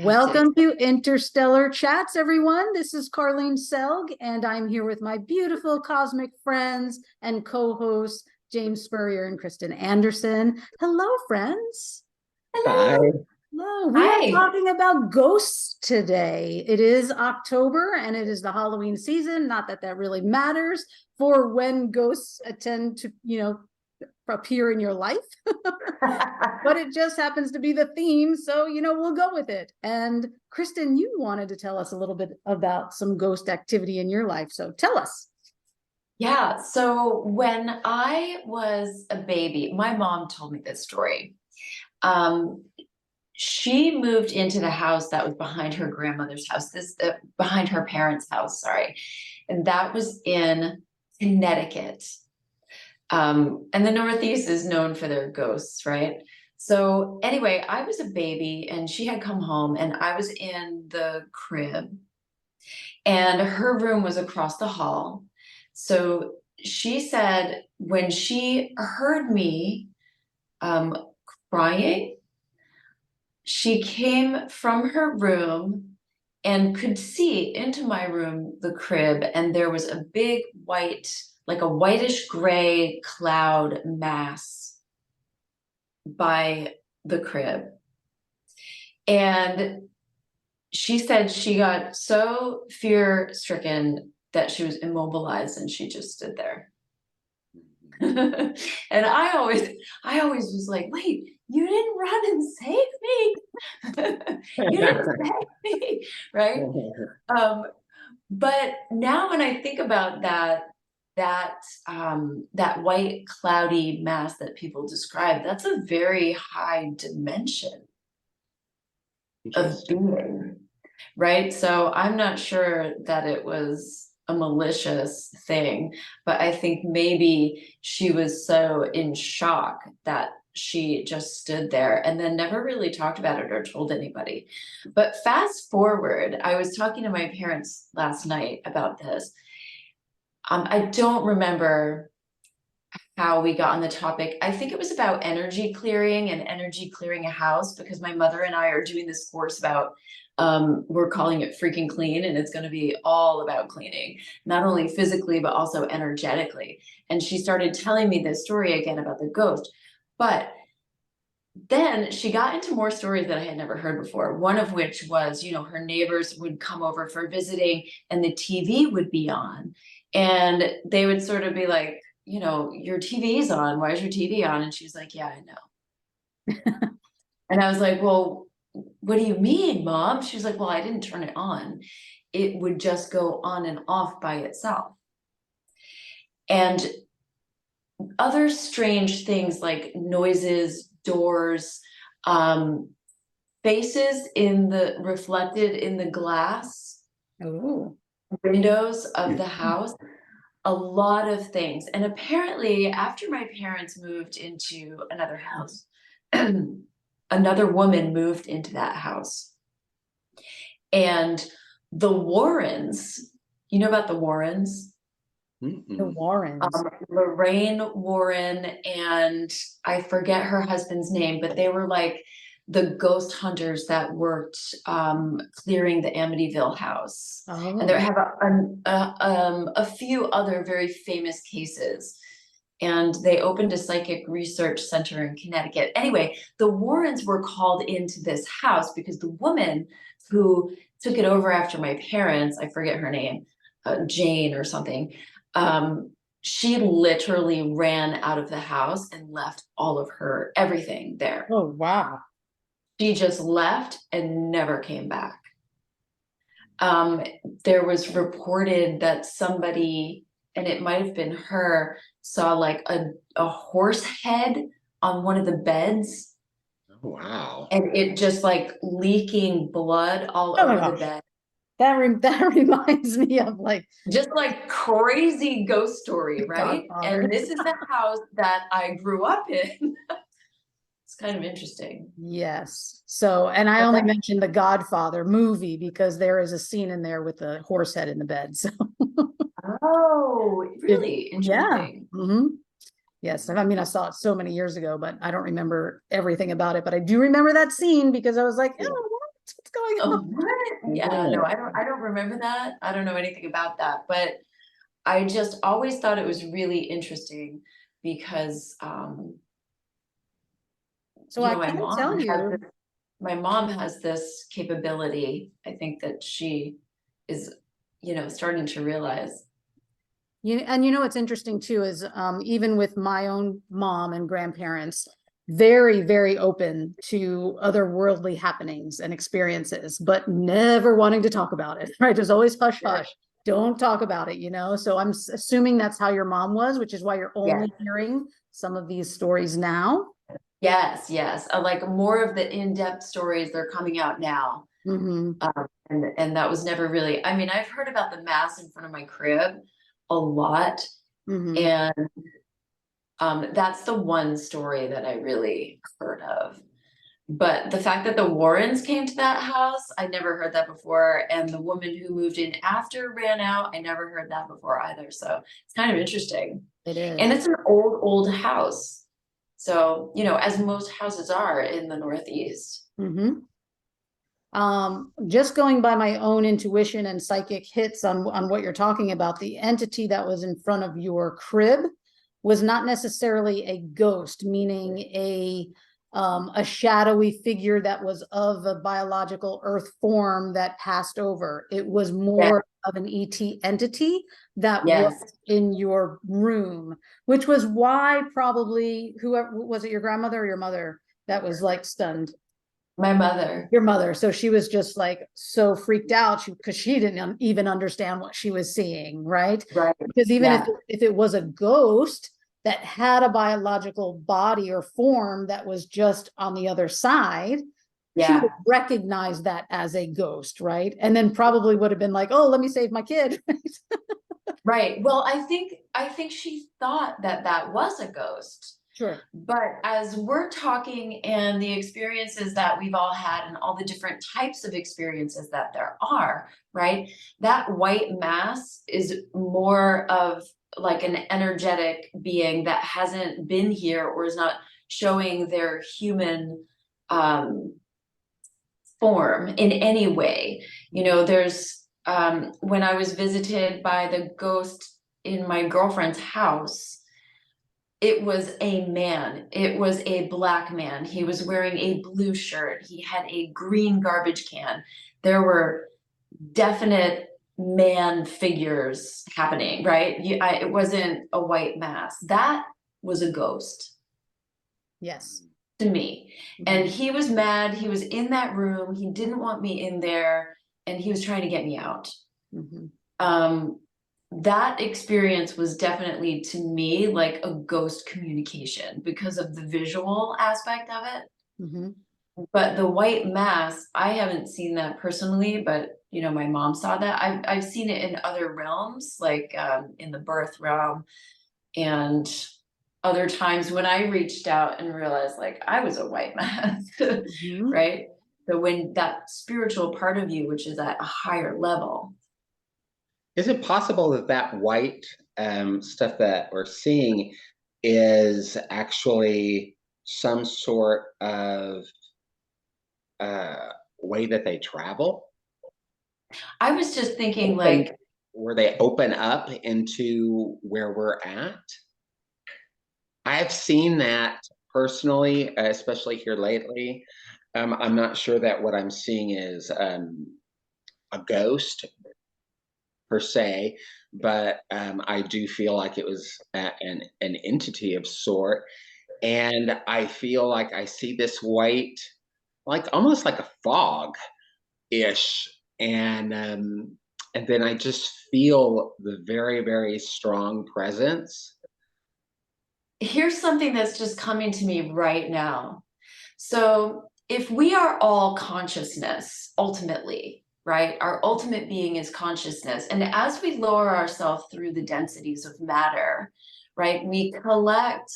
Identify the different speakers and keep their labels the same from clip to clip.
Speaker 1: Welcome to Interstellar Chats, everyone. This is Carlene Saelg, and I'm here with my beautiful cosmic friends and co-hosts, James Spurrier and Kristin Anderson. Hello, friends.
Speaker 2: Hello.
Speaker 3: Hi.
Speaker 1: Hello. We are talking about ghosts today. It is October, and it is the Halloween season. Not that that really matters for when ghosts tend to, appear in your life. But it just happens to be the theme, so we'll go with it. And Kristin, you wanted to tell us a little bit about some ghost activity in your life, so tell us.
Speaker 2: Yeah, so when I was a baby, my mom told me this story. She moved into the house that was behind her grandmother's house, behind her parents' house, sorry, and that was in Connecticut. And the Northeast is known for their ghosts, right? So anyway, I was a baby and she had come home and I was in the crib and her room was across the hall. So she said when she heard me crying, she came from her room and could see into my room, the crib, and there was a big white, like a whitish gray cloud mass by the crib. And she said she got so fear stricken that she was immobilized and she just stood there. And I always was like, wait, you didn't run and save me. You didn't save me, right? But now when I think about that white cloudy mass that people describe, that's a very high dimension of being, right? So I'm not sure that it was a malicious thing, but I think maybe she was so in shock that she just stood there and then never really talked about it or told anybody. But fast forward, I was talking to my parents last night about this. I don't remember how we got on the topic. I think it was about energy clearing and energy clearing a house, because my mother and I are doing this course about, we're calling it Freaking Clean, and it's going to be all about cleaning, not only physically, but also energetically. And she started telling me this story again about the ghost. But then she got into more stories that I had never heard before. One of which was, her neighbors would come over for visiting and the TV would be on. And they would sort of be like, your TV's on. Why is your TV on? And she's like, yeah, I know. And I was like, well, what do you mean, Mom? She's like, well, I didn't turn it on. It would just go on and off by itself. And other strange things like noises, doors, faces reflected in the glass.
Speaker 1: Ooh.
Speaker 2: Windows of the house. A lot of things. And apparently after my parents moved into another house, another woman moved into that house. And the Warrens, you know about the Warrens?
Speaker 1: The Warrens.
Speaker 2: Lorraine Warren, and I forget her husband's name, but they were like the ghost hunters that worked clearing the Amityville house.
Speaker 1: Oh.
Speaker 2: And they have a few other very famous cases. And they opened a psychic research center in Connecticut. Anyway, the Warrens were called into this house because the woman who took it over after my parents, I forget her name, Jane or something, she literally ran out of the house and left all of everything there.
Speaker 1: Oh, wow.
Speaker 2: She just left and never came back. There was reported that somebody, and it might have been her, saw like a horse head on one of the beds.
Speaker 3: Oh, wow.
Speaker 2: And it just like leaking blood all over the bed.
Speaker 1: That reminds me of
Speaker 2: just like crazy ghost story, right? And this is the house that I grew up in. It's kind of interesting.
Speaker 1: Yes. So, and I only mentioned the Godfather movie because there is a scene in there with the horse head in the bed. So.
Speaker 2: Oh, really interesting.
Speaker 1: Yeah. Mm-hmm. Yes. I mean, I saw it so many years ago, but I don't remember everything about it. But I do remember that scene because I was like, oh, What's going
Speaker 2: Oh,
Speaker 1: on?
Speaker 2: what? Yeah, no, I don't remember that. I don't know anything about that, but I just always thought it was really interesting because,
Speaker 1: So I
Speaker 2: my
Speaker 1: can
Speaker 2: mom
Speaker 1: tell
Speaker 2: has
Speaker 1: you,
Speaker 2: my mom has this capability. I think that she is, starting to realize.
Speaker 1: and what's interesting too is even with my own mom and grandparents, very, very open to otherworldly happenings and experiences, but never wanting to talk about it, right? There's always hush hush. Don't talk about it, So I'm assuming that's how your mom was, which is why you're
Speaker 2: Yes,
Speaker 1: only hearing some of these stories now.
Speaker 2: yes, yes. Like more of the in-depth stories, they're coming out now.
Speaker 1: Mm-hmm.
Speaker 2: And that was never really, I mean, I've heard about the mass in front of my crib a lot.
Speaker 1: Mm-hmm.
Speaker 2: And that's the one story that I really heard of. But the fact that the Warrens came to that house, I never heard that before. And the woman who moved in after ran out, I never heard that before either. So it's kind of interesting.
Speaker 1: It
Speaker 2: And
Speaker 1: is.
Speaker 2: it's an old, old house. So, as most houses are in the Northeast.
Speaker 1: Mm-hmm. Just going by my own intuition and psychic hits on what you're talking about, the entity that was in front of your crib was not necessarily a ghost, meaning a shadowy figure that was of a biological earth form that passed over. It was more of an ET entity that was
Speaker 2: Yes.
Speaker 1: in your room, which was why probably whoever was it, your grandmother or your mother that was like stunned?
Speaker 2: My mother.
Speaker 1: Your mother. So she was just like so freaked out because she didn't even understand what she was seeing, right?
Speaker 2: Right.
Speaker 1: Because even
Speaker 2: Yeah.
Speaker 1: if it was a ghost that had a biological body or form that was just on the other side, she would
Speaker 2: Yeah.
Speaker 1: have recognized that as a ghost, right? And then probably would have been like, oh, let me save my kid.
Speaker 2: Right. Well, I think she thought that that was a ghost.
Speaker 1: Sure.
Speaker 2: But as we're talking and the experiences that we've all had and all the different types of experiences that there are, right? That white mass is more of like an energetic being that hasn't been here or is not showing their human um form in any way. There's when I was visited by the ghost in my girlfriend's house, it was a man. It was a black man. He was wearing a blue shirt. He had a green garbage can. There were definite man figures happening, right? It wasn't a white mass. That was a ghost
Speaker 1: Yes.
Speaker 2: to me. And he was mad. He was in that room. He didn't want me in there, and he was trying to get me out.
Speaker 1: Mm-hmm.
Speaker 2: That experience was definitely to me like a ghost communication because of the visual aspect of it.
Speaker 1: Mm-hmm.
Speaker 2: But the white mass, I haven't seen that personally, but my mom saw that. I've seen it in other realms, like in the birth realm, and other times when I reached out and realized like I was a white mass,
Speaker 1: Mm-hmm.
Speaker 2: right? So when that spiritual part of you, which is at a higher level.
Speaker 3: Is it possible that that white stuff that we're seeing is actually some sort of way that they travel?
Speaker 2: I was just thinking
Speaker 3: Open,
Speaker 2: like,
Speaker 3: where they open up into where we're at? I've seen that personally, especially here lately. I'm not sure that what I'm seeing is a ghost per se, but I do feel like it was an entity of sort, and I feel like I see this white, like almost like a fog ish, and then I just feel the very very strong presence.
Speaker 2: here's something that's just coming to me right now. So, if we are all consciousness, ultimately, right? Our ultimate being is consciousness. And as we lower ourselves through the densities of matter, right, we collect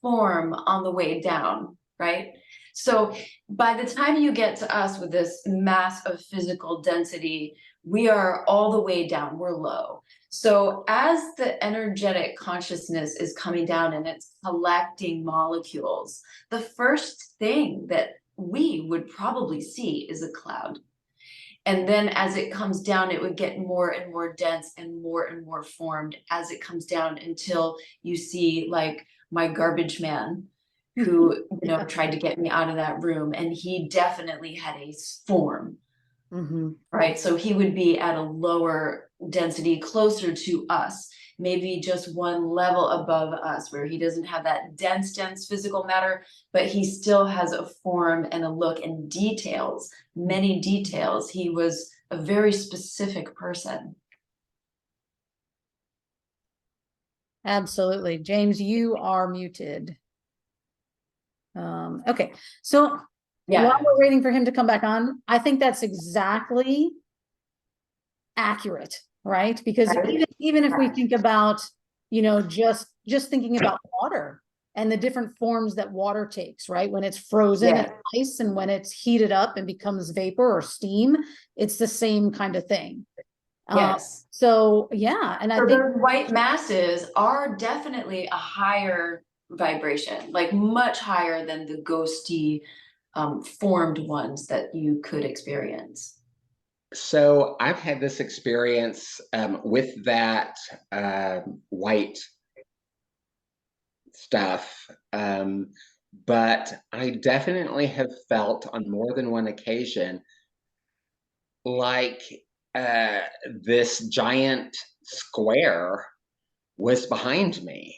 Speaker 2: form on the way down, right? So, by the time you get to us with this mass of physical density, we are all the way down, we're low. So as the energetic consciousness is coming down and it's collecting molecules, the first thing that we would probably see is a cloud. And then as it comes down, it would get more and more dense and more formed as it comes down, until you see like my garbage man, who, you know, tried to get me out of that room, and he definitely had a form. Right, so he would be at a lower density, closer to us, maybe just one level above us, where he doesn't have that dense physical matter, but he still has a form and a look and details, many details. He was a very specific person.
Speaker 1: Absolutely. James, you are muted. Okay, so
Speaker 2: Yeah,
Speaker 1: while we're waiting for him to come back on, I think that's exactly accurate, right? Because even if we think about, you know, just thinking about water and the different forms that water takes, right? When it's frozen
Speaker 2: Yeah.
Speaker 1: as ice, and when it's heated up and becomes vapor or steam, it's the same kind of thing.
Speaker 2: yes.
Speaker 1: So yeah, and I
Speaker 2: So
Speaker 1: think
Speaker 2: those white masses are definitely a higher vibration, like much higher than the ghosty formed ones that you could experience.
Speaker 3: So I've had this experience with that white stuff, but I definitely have felt on more than one occasion like this giant square was behind me,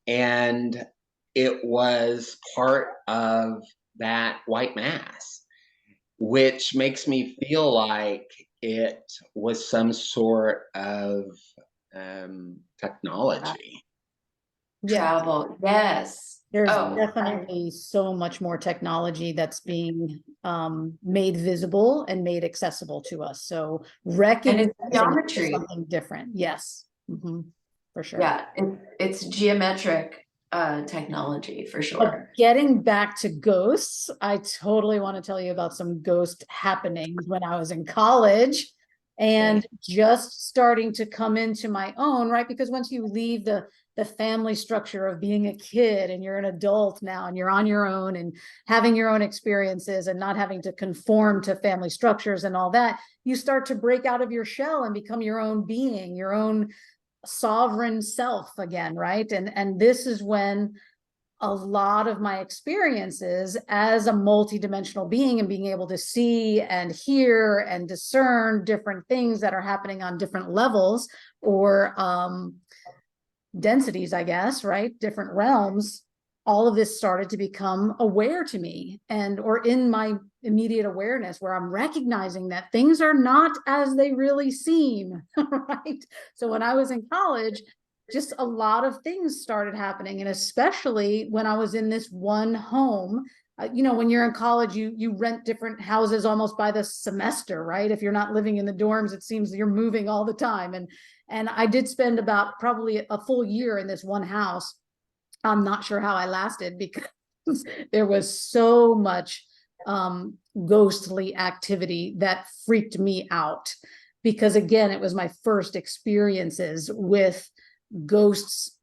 Speaker 3: and it was part of that white mass, which makes me feel like it was some sort of technology.
Speaker 1: yeah,
Speaker 2: Travel, yes.
Speaker 1: there's
Speaker 2: Oh,
Speaker 1: definitely so much more technology that's being made visible and made accessible to us. So
Speaker 2: and
Speaker 1: recognizing
Speaker 2: it's geometry.
Speaker 1: something different, yes, for sure.
Speaker 2: Yeah, it's geometric technology for
Speaker 1: But
Speaker 2: sure.
Speaker 1: getting back to ghosts, I totally want to tell you about some ghost happenings when I was in college and just starting to come into my own, right? Because once you leave the family structure of being a kid and you're an adult now and you're on your own and having your own experiences and not having to conform to family structures and all that, you start to break out of your shell and become your own being, your own sovereign self again, right? And this is when a lot of my experiences as a multidimensional being and being able to see and hear and discern different things that are happening on different levels or densities, I guess, right? Different realms. All of this started to become aware to me and or in my immediate awareness, where I'm recognizing that things are not as they really seem, right? So when I was in college, just a lot of things started happening, and especially when I was in this one home. You know, when you're in college, you rent different houses almost by the semester, right? If you're not living in the dorms, it seems you're moving all the time. And I did spend about probably a full year in this one house. I'm not sure how I lasted because there was so much ghostly activity that freaked me out. Because again, it was my first experiences with ghosts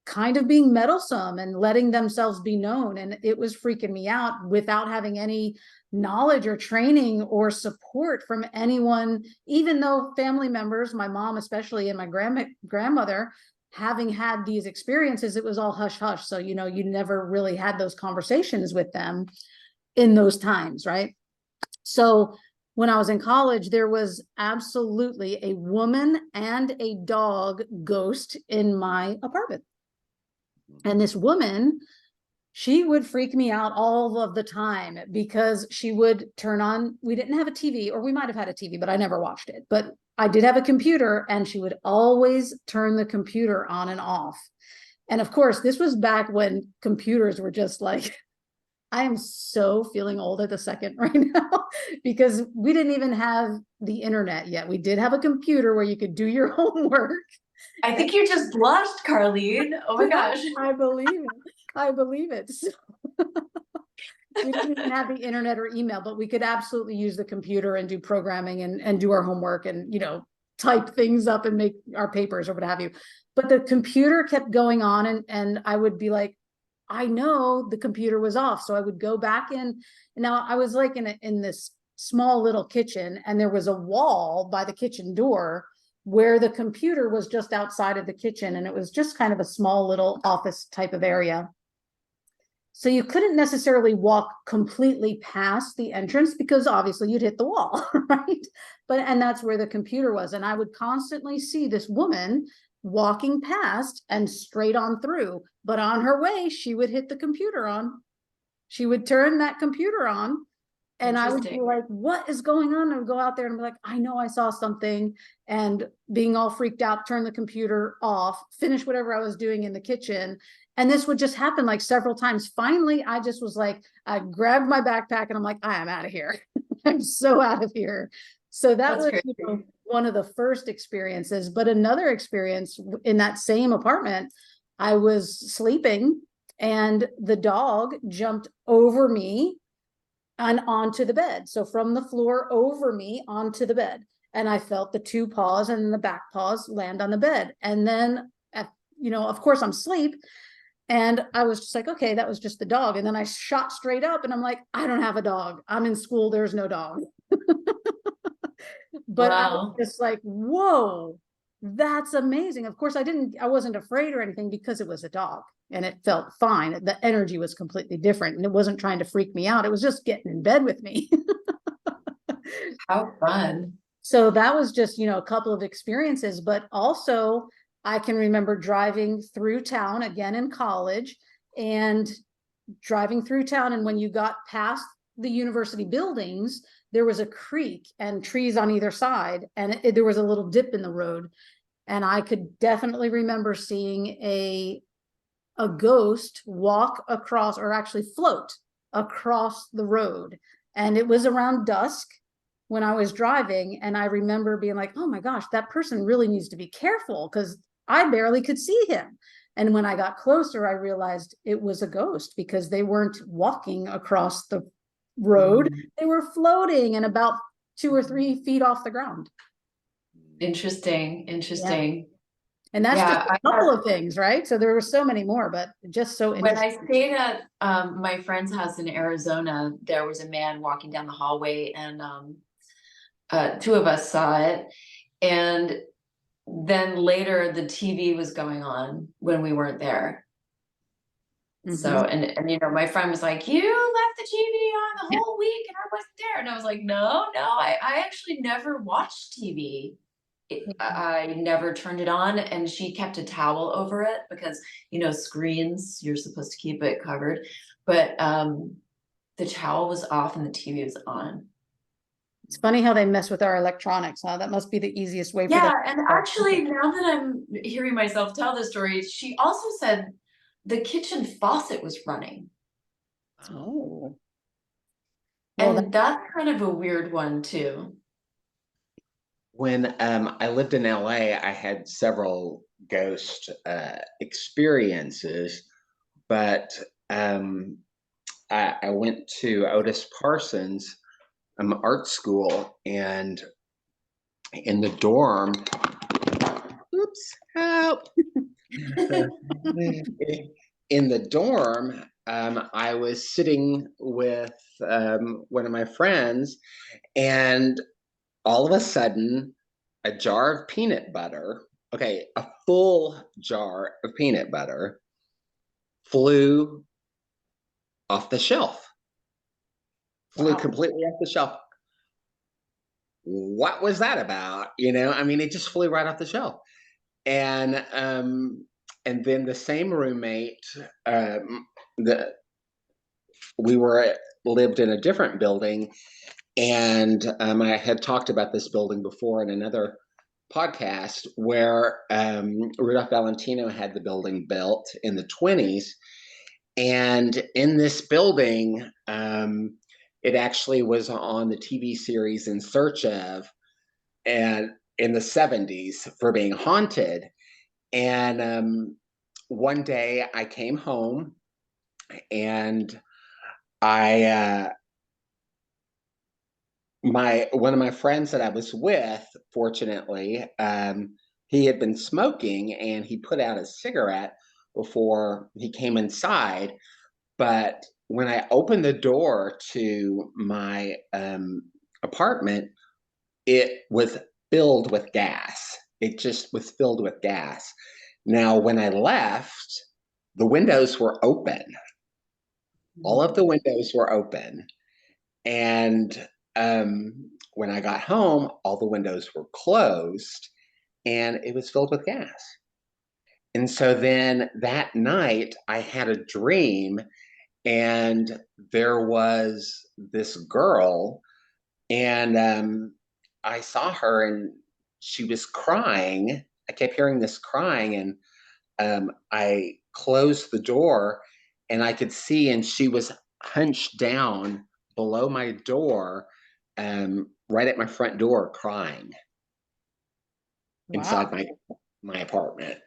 Speaker 1: kind of being meddlesome and letting themselves be known. And it was freaking me out without having any knowledge or training or support from anyone, even though family members, my mom especially, and my grandmother, having had these experiences, it was all hush hush. So, you know, you never really had those conversations with them in those times, right? So when I was in college, there was absolutely a woman and a dog ghost in my apartment. And this woman, she would freak me out all of the time because she would turn on, we didn't have a TV, or we might have had a TV, but I never watched it. But I did have a computer, and she would always turn the computer on and off. And of course, this was back when computers were just like, I am so feeling old at the second right now because we didn't even have the internet yet. We did have a computer where you could do your homework.
Speaker 2: I think you just blushed, Carlene. Oh my gosh.
Speaker 1: I believe it. I believe it. So, we didn't even have the internet or email, but we could absolutely use the computer and do programming and do our homework and, you know, type things up and make our papers or what have you. But the computer kept going on, and I would be like, I know the computer was off. So I would go back in. Now I was like in this small little kitchen, and there was a wall by the kitchen door where the computer was just outside of the kitchen, and it was just kind of a small little office type of area. So you couldn't necessarily walk completely past the entrance because obviously you'd hit the wall, right? And that's where the computer was. And I would constantly see this woman walking past and straight on through, but on her way, she would hit the computer on. She would turn that computer on, and I would be like, what is going on? I would go out there and be like, I know I saw something, and being all freaked out, turn the computer off, finish whatever I was doing in the kitchen. And this would just happen like several times. Finally, I just was like, I grabbed my backpack and I'm like, I am out of here. I'm so out of here. So that was, one of the first experiences. But another experience in that same apartment, I was sleeping and the dog jumped over me and onto the bed. So from the floor over me onto the bed. And I felt the two paws and the back paws land on the bed. And then, of course I'm asleep. And I was just like, okay, that was just the dog. And then I shot straight up and I'm like, I don't have a dog. I'm in school. There's no dog. But wow. I was just like, whoa, that's amazing. Of course, I wasn't afraid or anything because it was a dog and it felt fine. The energy was completely different and it wasn't trying to freak me out. It was just getting in bed with me.
Speaker 2: How fun.
Speaker 1: So that was just, a couple of experiences, but also I can remember driving through town again in college and driving through town. And when you got past the university buildings, there was a creek and trees on either side. And there was a little dip in the road. And I could definitely remember seeing a ghost walk across, or actually float across the road. And it was around dusk when I was driving. And I remember being like, oh my gosh, that person really needs to be careful because I barely could see him. And when I got closer, I realized it was a ghost because they weren't walking across the road. They were floating and about 2 or 3 feet off the ground.
Speaker 2: Interesting.
Speaker 1: Yeah. And that's just a couple of things, right? So there were so many more, but just so interesting.
Speaker 2: When I stayed at my friend's house in Arizona, there was a man walking down the hallway and 2 of us saw it. And then later the TV was going on when we weren't there. So, and my friend was like, you left the TV on the whole week and I wasn't there. And I was like, no, I actually never watched TV. I never turned it on, and she kept a towel over it because, screens, you're supposed to keep it covered, but the towel was off and the TV was on.
Speaker 1: It's funny how they mess with our electronics, huh? That must be the easiest way for them.
Speaker 2: Yeah, and actually, now that I'm hearing myself tell this story, she also said the kitchen faucet was running.
Speaker 1: Oh.
Speaker 2: Well, and that's kind of a weird one too.
Speaker 3: When I lived in LA, I had several ghost experiences, but I went to Otis Parsons art school, and in the dorm, help. In the dorm, I was sitting with one of my friends, and all of a sudden, a jar of peanut butter, a full jar of peanut butter, flew off the shelf. Flew completely off the shelf. What was that about? It just flew right off the shelf. And then the same roommate, we lived in a different building. And I had talked about this building before in another podcast where Rudolph Valentino had the building built in the 1920s. And in this building, it actually was on the TV series In Search Of, and in the 1970s for being haunted. And one day I came home and one of my friends that I was with, fortunately, he had been smoking and he put out a cigarette before he came inside. But when I opened the door to my apartment, it was filled with gas. It just was filled with gas. Now, when I left, the windows were open. All of the windows were open. And when I got home, all the windows were closed and it was filled with gas. And so then that night, I had a dream, and there was this girl, and I saw her, and she was crying. I kept hearing this crying, and I closed the door, and I could see, and she was hunched down below my door, right at my front door, crying inside my apartment.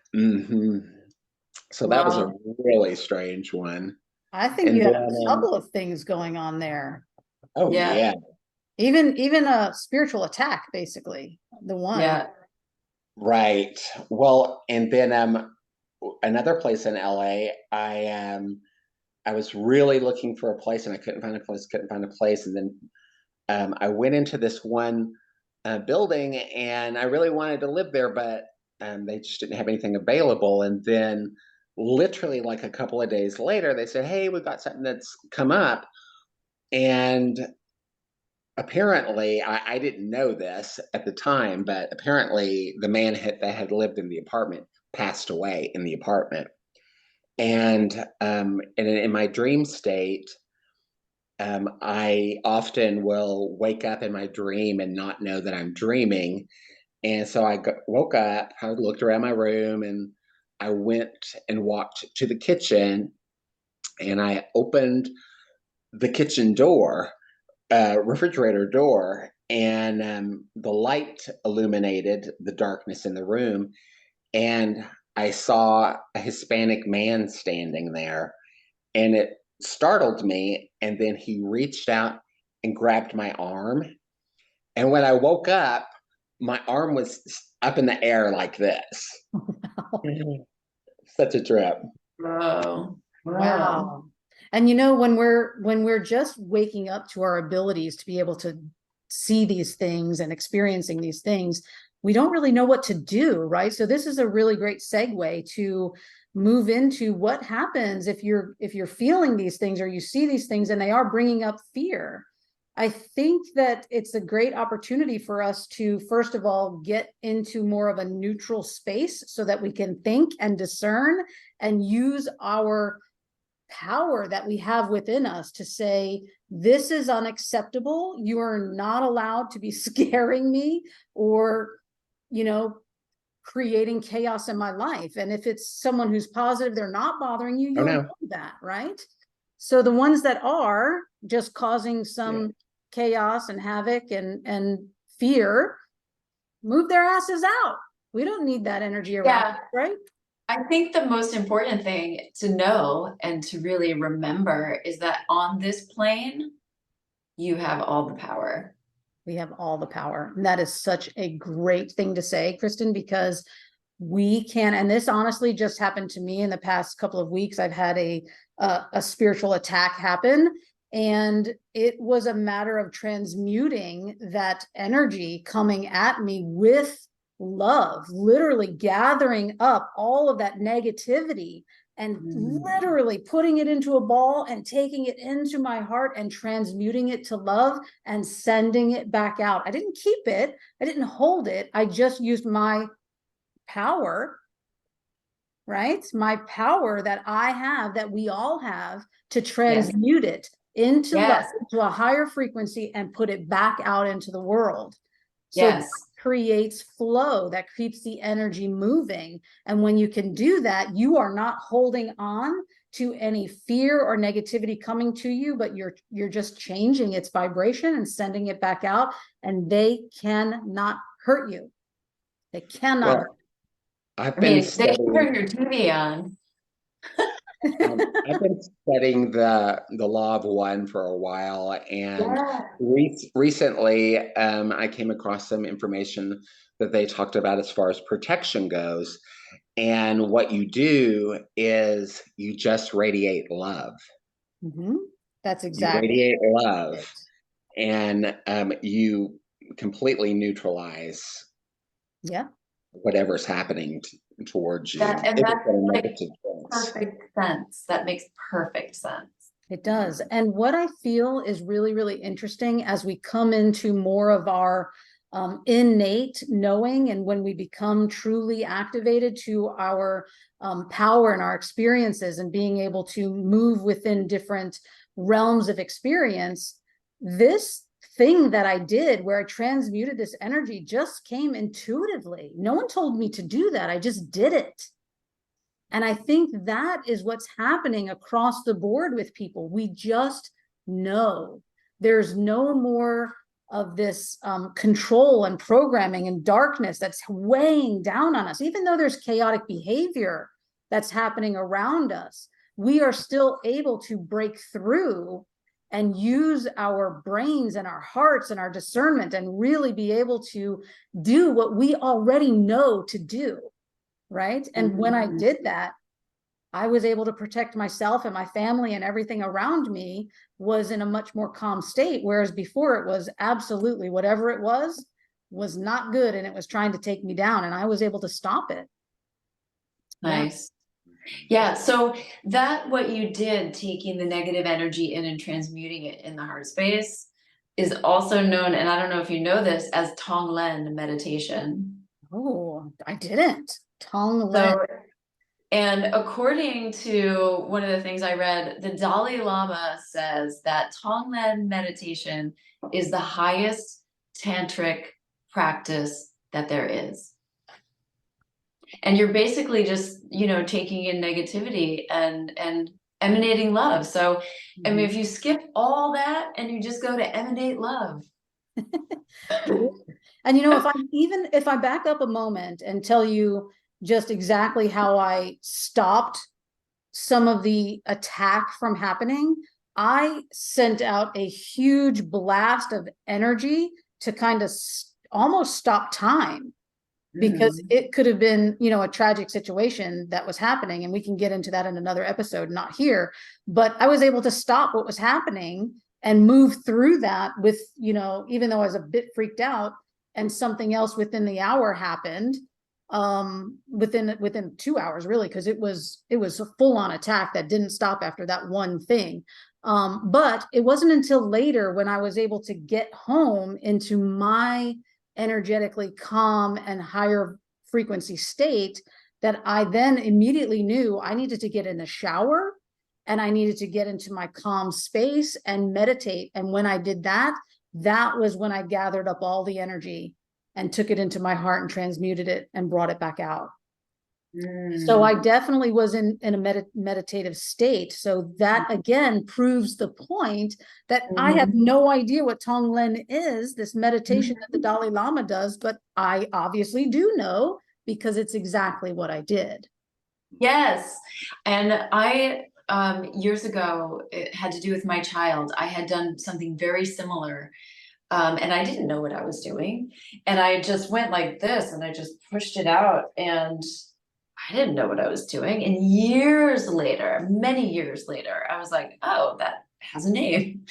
Speaker 3: So that was a really strange one.
Speaker 1: I think you have a couple of things going on there.
Speaker 3: Oh yeah.
Speaker 1: Even a spiritual attack, basically. The one.
Speaker 2: Yeah.
Speaker 3: Right. Well, and then another place in LA, I was really looking for a place and I couldn't find a place, and then I went into this one building, and I really wanted to live there, but they just didn't have anything available. And then literally like a couple of days later, they said, hey, we've got something that's come up. And apparently, I didn't know this at the time, but apparently the man that had lived in the apartment passed away in the apartment. And in my dream state, I often will wake up in my dream and not know that I'm dreaming. And so I woke up, I looked around my room, and I went and walked to the kitchen, and I opened the kitchen door, refrigerator door, and the light illuminated the darkness in the room. And I saw a Hispanic man standing there, and it startled me. And then he reached out and grabbed my arm. And when I woke up, my arm was up in the air like this. Such a trip.
Speaker 1: Wow. And you know, when we're just waking up to our abilities to be able to see these things and experiencing these things, we don't really know what to do, right? So this is a really great segue to move into what happens if you're feeling these things or you see these things and they are bringing up fear. I think that it's a great opportunity for us to, first of all, get into more of a neutral space so that we can think and discern and use our power that we have within us to say, this is unacceptable. You are not allowed to be scaring me or, creating chaos in my life. And if it's someone who's positive, they're not bothering you, you'll know that, right? So the ones that are just causing some chaos and havoc and fear, move their asses out. We don't need that energy around, right?
Speaker 2: I think the most important thing to know and to really remember is that on this plane, you have all the power.
Speaker 1: We have all the power. And that is such a great thing to say, Kristin, because we can, and this honestly just happened to me in the past couple of weeks. I've had a spiritual attack happen, and it was a matter of transmuting that energy coming at me with love, literally gathering up all of that negativity and literally putting it into a ball and taking it into my heart and transmuting it to love and sending it back out. I didn't keep it. I didn't hold it. I just used my power, right? My power that I have, that we all have, to transmute it into love, to a higher frequency, and put it back out into the world. So that creates flow, that keeps the energy moving. And when you can do that, you are not holding on to any fear or negativity coming to you, but you're just changing its vibration and sending it back out, and they cannot hurt you. They cannot.
Speaker 2: They can turn your TV on.
Speaker 3: I've been studying the law of one for a while, and recently I came across some information that they talked about as far as protection goes. And what you do is you just radiate love.
Speaker 1: That's
Speaker 3: You
Speaker 1: exactly
Speaker 3: radiate love,
Speaker 1: it.
Speaker 3: and you completely neutralize
Speaker 1: Yeah.
Speaker 3: whatever's happening towards you.
Speaker 2: That, and
Speaker 3: If
Speaker 2: that's
Speaker 3: it's in a
Speaker 2: like
Speaker 3: negative sense.
Speaker 2: perfect sense. That makes perfect sense.
Speaker 1: It does. And what I feel is really, really interesting as we come into more of our innate knowing, and when we become truly activated to our power and our experiences and being able to move within different realms of experience, this thing that I did where I transmuted this energy just came intuitively. No one told me to do that. I just did it. And I think that is what's happening across the board with people. We just know. There's no more of this control and programming and darkness that's weighing down on us. Even though there's chaotic behavior that's happening around us, we are still able to break through and use our brains and our hearts and our discernment and really be able to do what we already know to do. Right. And when I did that, I was able to protect myself and my family, and everything around me was in a much more calm state. Whereas before, it was absolutely whatever it was not good. And it was trying to take me down, and I was able to stop it.
Speaker 2: Nice. Yeah. So that what you did, taking the negative energy in and transmuting it in the heart space, is also known, and I don't know if you know this, as Tonglen meditation.
Speaker 1: Oh, I didn't. Tonglen.
Speaker 2: So, and according to one of the things I read, the Dalai Lama says that Tonglen meditation is the highest tantric practice that there is. And you're basically just, taking in negativity and emanating love. So, I mean, if you skip all that and you just go to emanate love.
Speaker 1: And if I back up a moment and tell you just exactly how I stopped some of the attack from happening, I sent out a huge blast of energy to kind of almost stop time, because it could have been, a tragic situation that was happening. And we can get into that in another episode, not here, but I was able to stop what was happening and move through that with, even though I was a bit freaked out, and something else within the hour happened, within 2 hours, really, because it was a full-on attack that didn't stop after that one thing. But it wasn't until later, when I was able to get home into my energetically calm and higher frequency state, that I then immediately knew I needed to get in the shower and I needed to get into my calm space and meditate. And when I did that, that was when I gathered up all the energy and took it into my heart and transmuted it and brought it back out. So I definitely was in a meditative state. So that again proves the point that I have no idea what Tonglen is, this meditation that the Dalai Lama does, but I obviously do know, because it's exactly what I did.
Speaker 2: Yes. And I, years ago, it had to do with my child. I had done something very similar. And I didn't know what I was doing. And I just went like this and I just pushed it out, and I didn't know what I was doing. And years later, many years later, I was like, oh, that has a name.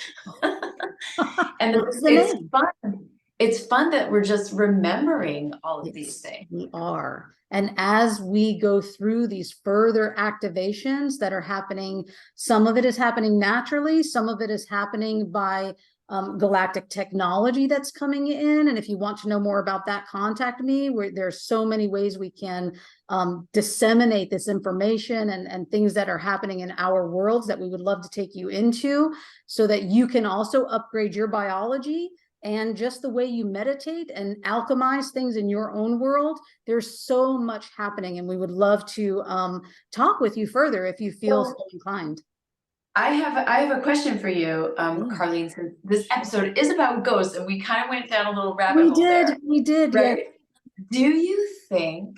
Speaker 2: And it's fun. It's fun that we're just remembering all of these things.
Speaker 1: We are. And as we go through these further activations that are happening, some of it is happening naturally, some of it is happening by galactic technology that's coming in. And if you want to know more about that, contact me. There's so many ways we can disseminate this information and things that are happening in our worlds that we would love to take you into, so that you can also upgrade your biology and just the way you meditate and alchemize things in your own world. There's so much happening, and we would love to talk with you further if you feel so inclined.
Speaker 2: I have a question for you, Carlene, since this episode is about ghosts and we kind of went down a little rabbit hole there.
Speaker 1: We did,
Speaker 2: right?
Speaker 1: Yeah.
Speaker 2: Do you think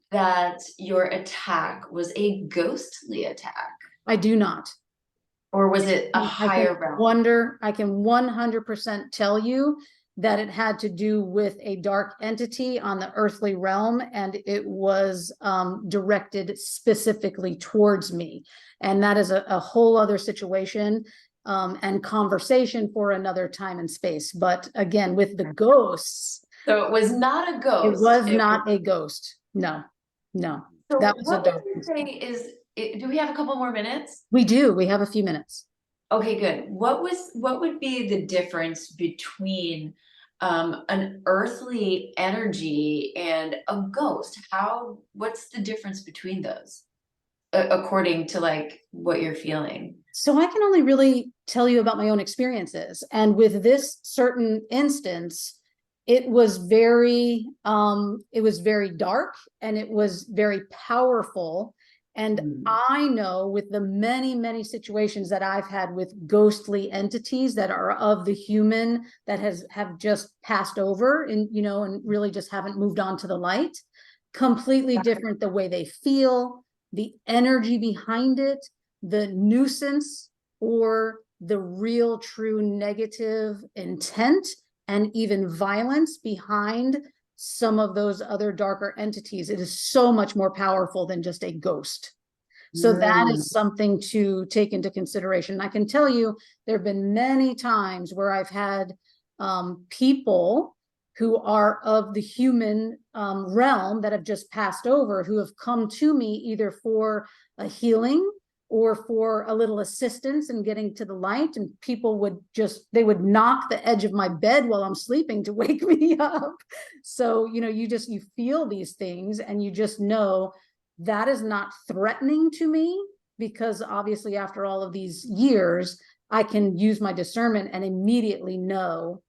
Speaker 2: that your attack was a ghostly attack?
Speaker 1: I do not.
Speaker 2: Or was it a higher realm?
Speaker 1: I can 100% tell you that it had to do with a dark entity on the earthly realm, and it was directed specifically towards me. And that is a whole other situation and conversation for another time and space. But again, with the ghosts,
Speaker 2: So it was not a ghost.
Speaker 1: it was not a ghost. No, no.
Speaker 2: So
Speaker 1: That was a
Speaker 2: what
Speaker 1: dark.
Speaker 2: would you say is, do we have a couple more minutes?
Speaker 1: We do. We have a few minutes.
Speaker 2: Okay, good. What would be the difference between an earthly energy and a ghost? What's the difference between those? According to like what you're feeling.
Speaker 1: So I can only really tell you about my own experiences. And with this certain instance, it was very dark and it was very powerful. And I know with the many, many situations that I've had with ghostly entities that are of the human that have just passed over and, you know, and really just haven't moved on to the light, completely different the way they feel, the energy behind it, the nuisance or the real true negative intent and even violence behind some of those other darker entities. It is so much more powerful than just a ghost. So that is something to take into consideration. I can tell you, there have been many times where I've had people who are of the human realm that have just passed over, who have come to me either for a healing or for a little assistance in getting to the light. And people would they would knock the edge of my bed while I'm sleeping to wake me up. So, you know, you feel these things and you just know that is not threatening to me, because obviously after all of these years, I can use my discernment and immediately know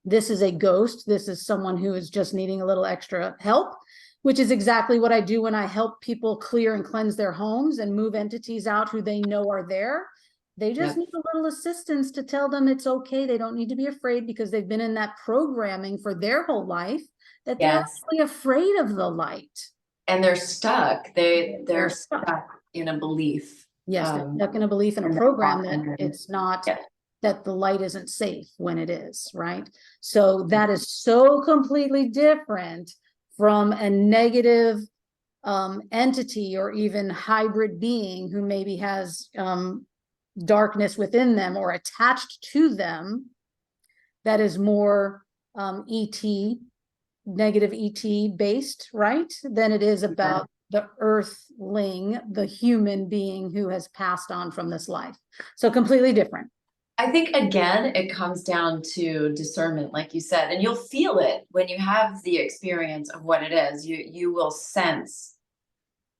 Speaker 1: this is a ghost. This is someone who is just needing a little extra help, which is exactly what I do when I help people clear and cleanse their homes and move entities out who they know are there. They just need a little assistance to tell them it's okay. They don't need to be afraid, because they've been in that programming for their whole life that they're actually afraid of the light.
Speaker 2: And they're stuck. They're stuck in a belief.
Speaker 1: Yes, they're stuck in a belief and a program that it's not, that the light isn't safe when it is, right? So that is so completely different from a negative entity or even hybrid being who maybe has darkness within them or attached to them, that is more negative ET based, right? Than it is about the earthling, the human being who has passed on from this life. So completely different.
Speaker 2: I think again, it comes down to discernment, like you said, and you'll feel it when you have the experience of what it is. You will sense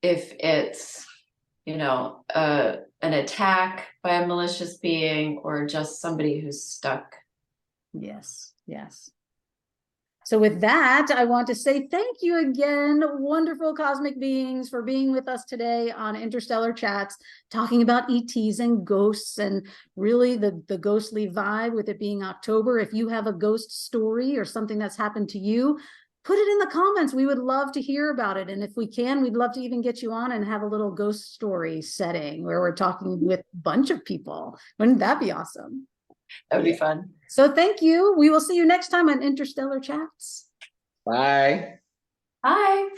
Speaker 2: if it's, you know, an attack by a malicious being or just somebody who's stuck.
Speaker 1: Yes, yes. So with that, I want to say thank you again, wonderful cosmic beings, for being with us today on Interstellar Chats, talking about ETs and ghosts and really the ghostly vibe with it being October. If you have a ghost story or something that's happened to you, put it in the comments. We would love to hear about it. And if we can, we'd love to even get you on and have a little ghost story setting where we're talking with a bunch of people. Wouldn't that be awesome?
Speaker 2: That would be fun.
Speaker 1: So thank you. We will see you next time on Interstellar Chats.
Speaker 3: Bye.
Speaker 2: Bye.